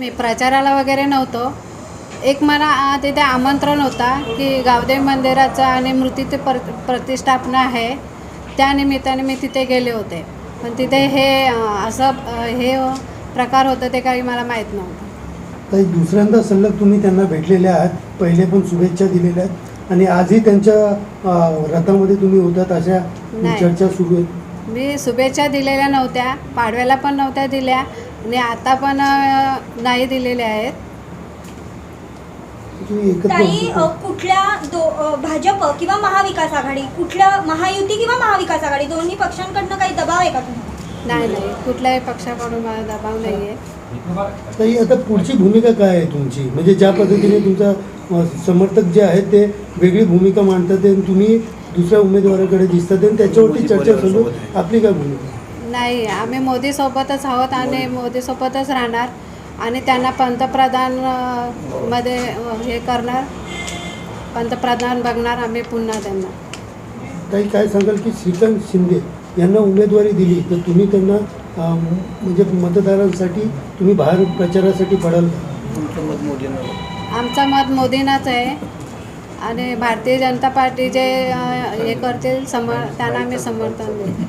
मी प्रचाराला वगैरे नव्हतो. एक मला तिथे आमंत्रण होता की गावदेवी मंदिराचं आणि मूर्तीची प्रतिष्ठापना आहे, त्या निमित्ताने मी तिथे गेले होते. पण तिथे हे असं हे प्रकार होतं ते काही मला माहीत नव्हतं. तर दुसऱ्यांदा सलग तुम्ही त्यांना भेटलेले आहात, पहिले पण शुभेच्छा दिलेल्या आहेत आणि आजही त्यांच्या रथामध्ये तुम्ही होतात अशा चर्चा सुरू आहेत. मी शुभेच्छा दिलेल्या नव्हत्या, पाडव्याला पण नव्हत्या दिल्या आणि आता पण नाही दिलेल्या आहेत. ताई, कुठल्या भाजप किंवा महाविकास आघाडी, कुठल्या महायुती किंवा महाविकास आघाडी दोन्ही पक्षांकडनं काही दबाव आहे का तुम्हाला? नाही, कुठल्याही पक्षाकडून मला दबाव नाही आहे. ताई, आता पुढची भूमिका काय आहे तुमची? म्हणजे ज्या पद्धतीने तुमचा समर्थक जे आहेत ते वेगळी भूमिका मांडतात आणि तुम्ही दुसऱ्या उमेदवाराकडे दिसतात आणि त्याच्यावरती चर्चा चालू, आपली काय भूमिका? नाही, आम्ही मोदीसोबतच आहोत आणि मोदीसोबतच राहणार आणि त्यांना पंतप्रधान मध्ये हे करणार, पंतप्रधान बघणार आम्ही पुन्हा त्यांना. ताई, काय सांगाल की श्रीकांत शिंदे यांना उमेदवारी दिली तर तुम्ही त्यांना म्हणजे मतदारांसाठी तुम्ही बाहेर प्रचारासाठी पडाल का? तुमचं मत मोदींना? आमचं मत मोदींनाच आहे आणि भारतीय जनता पार्टी जे हे करतील त्यांना आम्ही समर्थन देऊ.